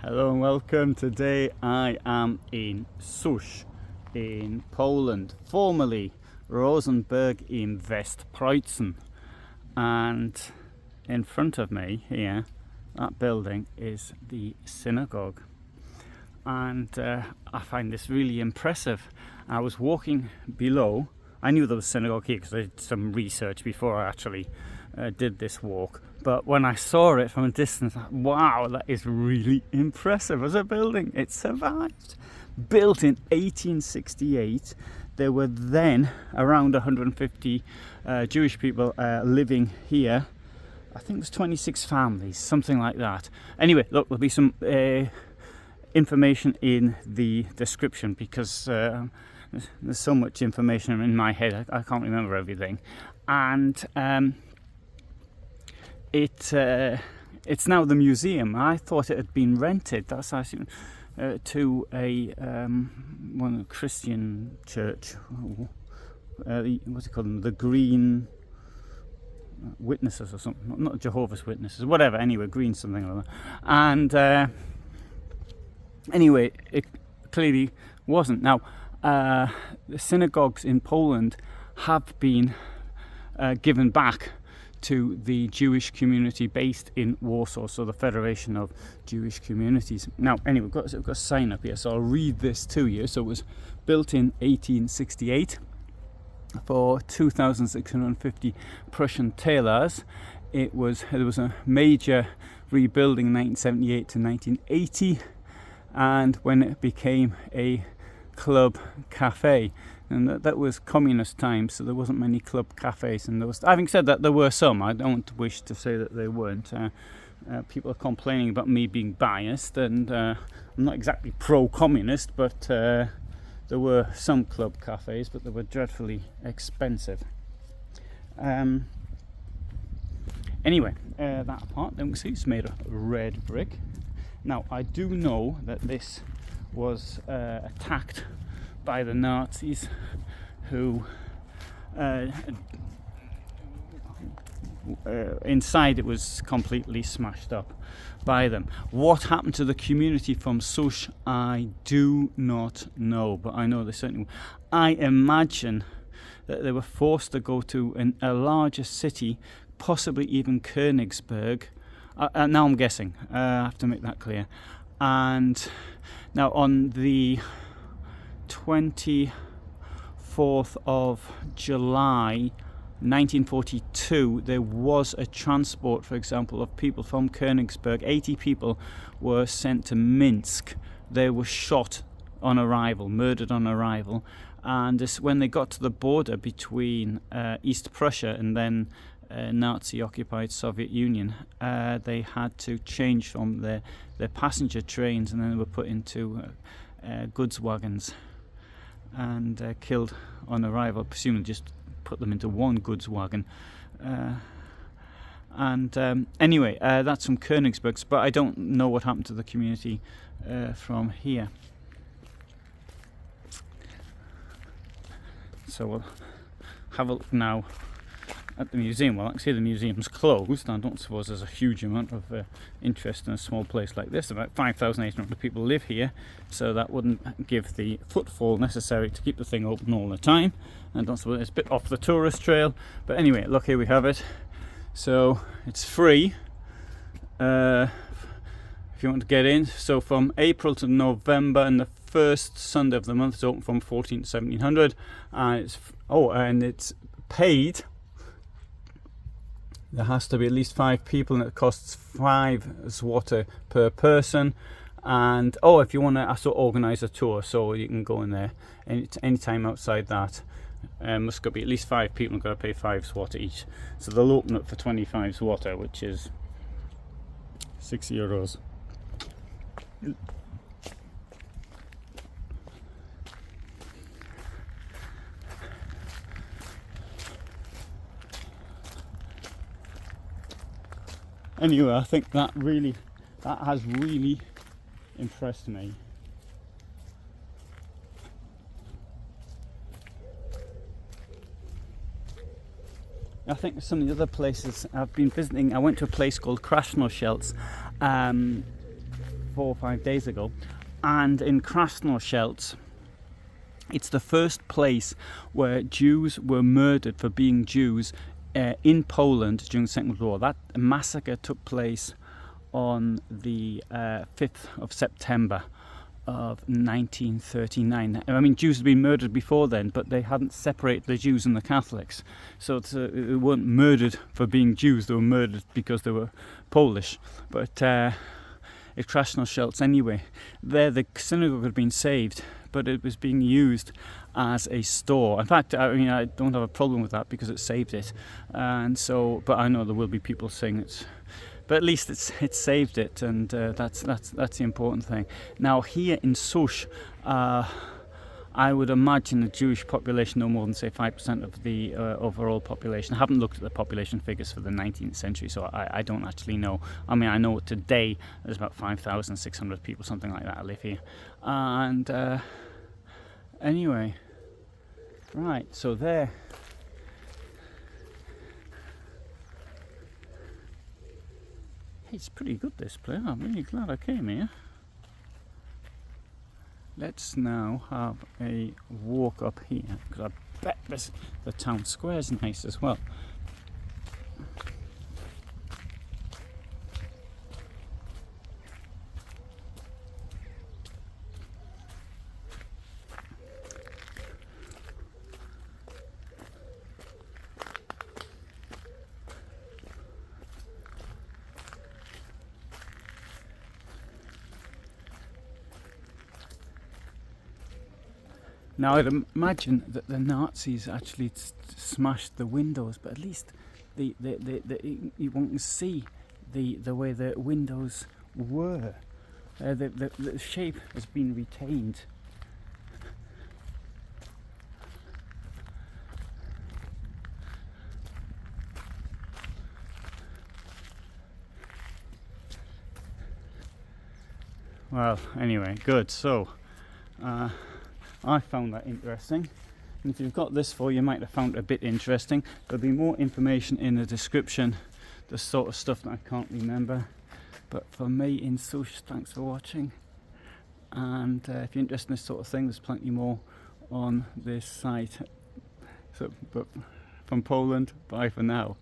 Hello and welcome. Today I am in Susz in Poland, formerly Rosenberg in West Prussia, and in front of me here, that building is the synagogue, and I find this really impressive. I was walking below. I knew there was a synagogue here because I did some research before I actually did this walk, but when I saw it from a distance, wow, that is really impressive as a building. It survived. Built in 1868, there were then around 150 Jewish people living here. I think it was 26 families, something like that. Anyway, look, there'll be some information in the description because there's so much information in my head, I can't remember everything. And it's now the museum. I thought it had been rented. That's actually to a Christian church. What's it called? The Green Witnesses or something. Not Jehovah's Witnesses. Whatever. Anyway, Green something or other. And anyway, it clearly wasn't. Now, the synagogues in Poland have been given back to the Jewish community based in Warsaw, so the Federation of Jewish Communities. Now, anyway, we've got a sign up here, so I'll read this to you. So it was built in 1868 for 2,650 Prussian thalers. There was a major rebuilding in 1978 to 1980, and when it became a club cafe, and that was communist times, so there wasn't many club cafes. And having said that, there were some. I don't wish to say that they weren't. People are complaining about me being biased, and I'm not exactly pro-communist, but there were some club cafes, but they were dreadfully expensive. Anyway, that apart, then we see it's made of red brick. Now, I do know that this was attacked by the Nazis, who inside it was completely smashed up by them. What happened to the community from Susz, I do not know, but I know they certainly. I imagine that they were forced to go to a larger city, possibly even Königsberg. Now I'm guessing. I have to make that clear. And now on the 24th of July 1942, there was a transport, for example, of people from Königsberg. 80 people were sent to Minsk. They were shot on arrival, murdered on arrival, and when they got to the border between East Prussia and then Nazi-occupied Soviet Union, they had to change from their passenger trains, and then they were put into goods wagons and killed on arrival. Presumably just put them into one goods wagon. Anyway, that's from Königsberg, but I don't know what happened to the community from here. So we'll have a look now at the museum. Well, actually the museum's closed. I don't suppose there's a huge amount of interest in a small place like this. About 5,800 people live here, so that wouldn't give the footfall necessary to keep the thing open all the time. I don't suppose it's a bit off the tourist trail, but anyway, look, here we have it. So it's free if you want to get in. So from April to November, and the first Sunday of the month is open from 14 to 1700, and it's paid. There has to be at least 5 people, and it costs 5 zloty per person. And if you want to organise a tour, so you can go in there any time outside that. Must be at least 5 people and got to pay 5 zloty each. So they'll open up for 25 zloty, which is €6. Anyway, I think that has really impressed me. I think some of the other places I've been visiting, I went to a place called Kristallnacht, 4 or 5 days ago, and in Kristallnacht, it's the first place where Jews were murdered for being Jews in Poland during the Second World War. That massacre took place on the 5th of September of 1939. I mean, Jews had been murdered before then, but they hadn't separated the Jews and the Catholics. So they weren't murdered for being Jews, they were murdered because they were Polish. But at Kristallnacht anyway, there the synagogue had been saved, but it was being used as a store. In fact, I mean, I don't have a problem with that because it saved it. And so, but I know there will be people saying it's, but at least it's saved it, and that's the important thing. Now here in Susz, I would imagine the Jewish population no more than say 5% of the overall population. I haven't looked at the population figures for the 19th century, so I don't actually know. I mean, I know today there's about 5,600 people, something like that, live here. And anyway, right, so there. It's pretty good, this place. I'm really glad I came here. Let's now have a walk up here, because I bet the town square is nice as well. Now I'd imagine that the Nazis actually smashed the windows, but at least you won't see the way the windows were. The shape has been retained. Well, anyway, good. So I found that interesting, and if you've got this far, you might have found it a bit interesting. There'll be more information in the description, the sort of stuff that I can't remember. But for me in Susz, thanks for watching, and if you're interested in this sort of thing, there's plenty more on this site. So, but from Poland, bye for now.